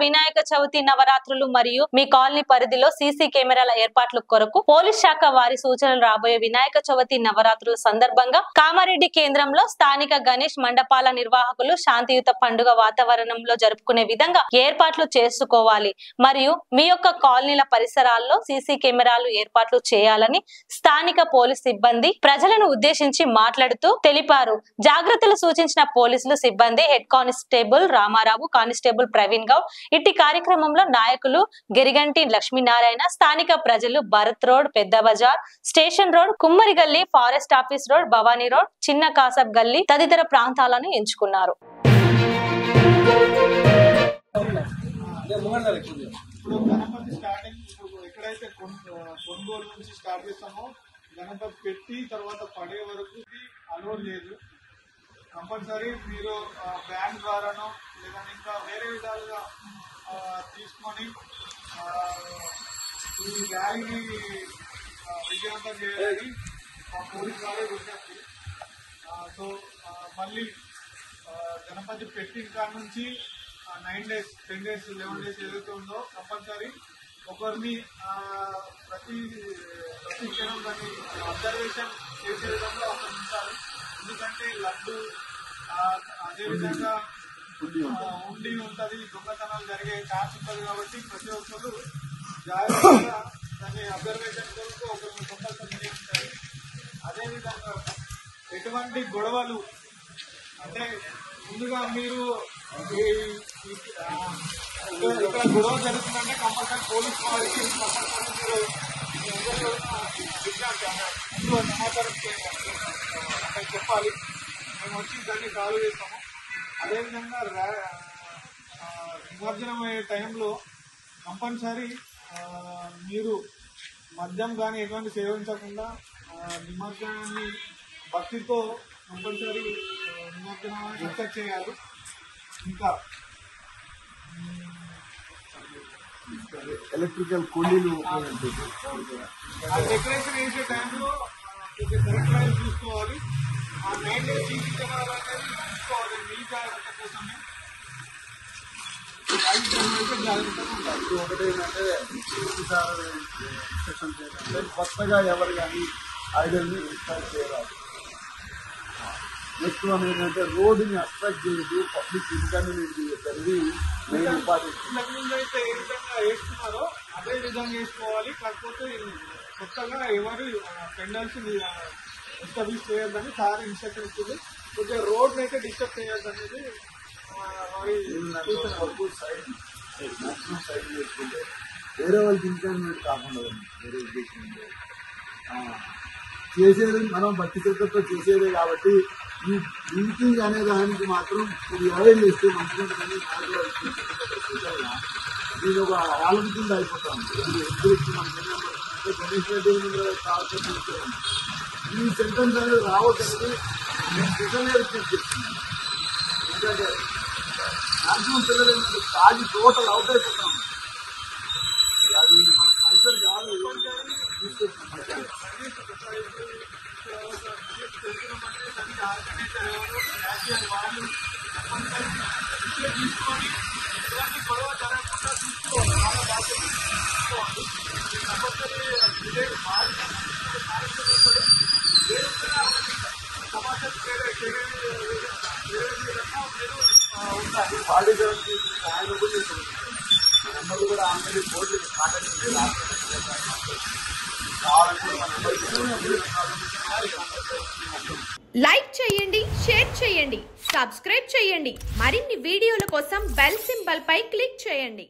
వినాయక చవితి నవరాత్రులు మరియు మీ కాలనీ పరిధిలో సీసీ కెమెరాల ఏర్పాట్ల కొరకు పోలీస్ శాఖ వారి సూచనలు రాబోయే వినాయక చవితి నవరాత్రుల సందర్భంగా కామారెడ్డి కేంద్రంలో స్థానిక గణేష్ మండపాల నిర్వాహకులు శాంతియుత పండుగ వాతావరణంలో జరుపుకునే విధంగా ఏర్పాట్లు చేసుకోవాలి మరియు మీ యొక్క కాలనీల పరిసరాల్లో సీసీ కెమెరాలు ఏర్పాట్లు చేయాలని స్థానిక పోలీస్ సిబ్బంది ప్రజలను ఉద్దేశించి మాట్లాడుతూ తెలిపారు. జాగ్రత్తలు సూచించిన పోలీసులు సిబ్బంది head constable Ramarao, constable Praveen Goud ఇట్టి కార్యక్రమంలో నాయకులు గిరిగంటి లక్ష్మీనారాయణ, స్థానిక ప్రజలు భరత్ రోడ్, పెద్ద బజార్, స్టేషన్ రోడ్, కుమ్మరి గల్లీ, forest office road, Bhavani road, చిన్న కాసబ్ గల్లీ తదితర ప్రాంతాలను ఎంచుకున్నారు. కంపల్సరీ మీరు బ్యాంక్ ద్వారానో లేదా ఇంకా వేరే విధాలుగా తీసుకొని ఈ ర్యాలీని విజయవంతం చేయాలని పోలీసు వారే విజ్ఞప్తి. సో మళ్ళీ గణపతి పెట్టిన కాడ నుంచి 9 days, 10 days, 11 days ఏదైతే ఉందో కంపల్సరీ ఒకరిని ప్రతి క్షణం దాన్ని అబ్జర్వేషన్ చేసే విధంగా ఒకరు ఉంచాలి. ఎందుకంటే లడ్డు అదేవిధంగా ఉండి ఉంటుంది, దొంగతనాలు జరిగే ఛాన్స్ ఉంటుంది కాబట్టి ప్రతి ఒక్కరు జాగ్రత్తగా దాన్ని అబ్జర్వేషన్ కొరకు ఒకరిని కంపల్సరీ ఉంటాయి. అదేవిధంగా ఎటువంటి గొడవలు అంటే ముందుగా మీరు ఇక్కడ గొడవ జరుగుతుందంటే కంపల్సరీ పోలీస్ వారికి కంపల్సరీ మీరు సమాచారం చెప్పాలి. మేము వచ్చి దాన్ని సాల్వ్ చేస్తాము. అదేవిధంగా నిమజ్జనం అయ్యే టైంలో కంపల్సరీ మీరు మద్యం కానీ ఎటువంటి సేవించకుండా నిమజ్జనాన్ని భక్తితో కంపల్సరీ నిమజ్జనాన్ని సక్సెస్ చేయాలి. ఇంకా ఎలక్ట్రికల్ కుండీలు డెకరేషన్ వేసే టైంలో కరెక్ట్ చూసుకోవాలి. ఆ 9 days సీసీ కెమెరాలు అనేది చూసుకోవాలి. మీ జాగ్రత్త కోసమే జాగ్రత్తగా ఉండాలి. ఒకటి ఏంటంటే ఇన్స్ట్రక్షన్ చేయాలంటే కొత్తగా ఎవరు కానీ ఐడల్ని ఇన్స్టాల్ చేయాలి. నెక్స్ట్ వన్ ఏంటంటే రోడ్డుని అట్రాక్ట్ చేయదు, పబ్లిక్ ఇన్కన్వీనియన్స్ చేయగలిగి మెయిన్ ఇంపార్టెంట్. అయితే ఏ విధంగా వేస్తున్నారో అదే విధంగా వేసుకోవాలి. కాకపోతే కొత్తగా ఎవరు పెండల్స్ ఎస్టాబ్లిష్ చేయొద్దని సార్ ఇన్స్ట్రక్షన్ ఇచ్చింది. కొద్దిగా రోడ్ని అయితే డిస్టర్బ్ చేయొద్దు అనేది వరకు సైడ్ మ్యాక్సిమం సైడ్ చేసుకుంటే వేరే వాళ్ళకి ఇన్కన్వీనియన్స్ కాకుండా వేరే ఉద్దేశం చేసేది మనం భక్తి శ్రద్ధతో చేసేదే కాబట్టి ఈ డ్రింకింగ్ అనే దానికి మాత్రం ఇది అవాయిడ్ చేస్తే మంచిగా నేను ఒక ఆలోచన అయిపోతాను. గణేష్ రెడ్డి ఈ సెంటెన్స్ అనేది రావద్దని నేను పిల్లలే రిక్వెస్ట్ చేస్తున్నాను. ఎందుకంటే మ్యాక్సిమం పిల్లలు తాగి టోటల్ అవుట్ అయిపోతాం. అది మన కల్చర్ కాదు. తీసుకొని ఇలాంటి గొడవ జరగకుండా చూసుకోవాలి. చాలా బాధ్యత తీసుకోవాలి. కంపల్సరీ సమాచారం ఉండాలి. పార్టీకి ఆయన నెంబర్లు కూడా ఆల్రెడీ బోర్డు లైక్ చేయండి, షేర్ చేయండి, సబ్స్క్రైబ్ చేయండి. మరిన్ని వీడియోల కోసం బెల్ సింబల్ పై క్లిక్ చేయండి.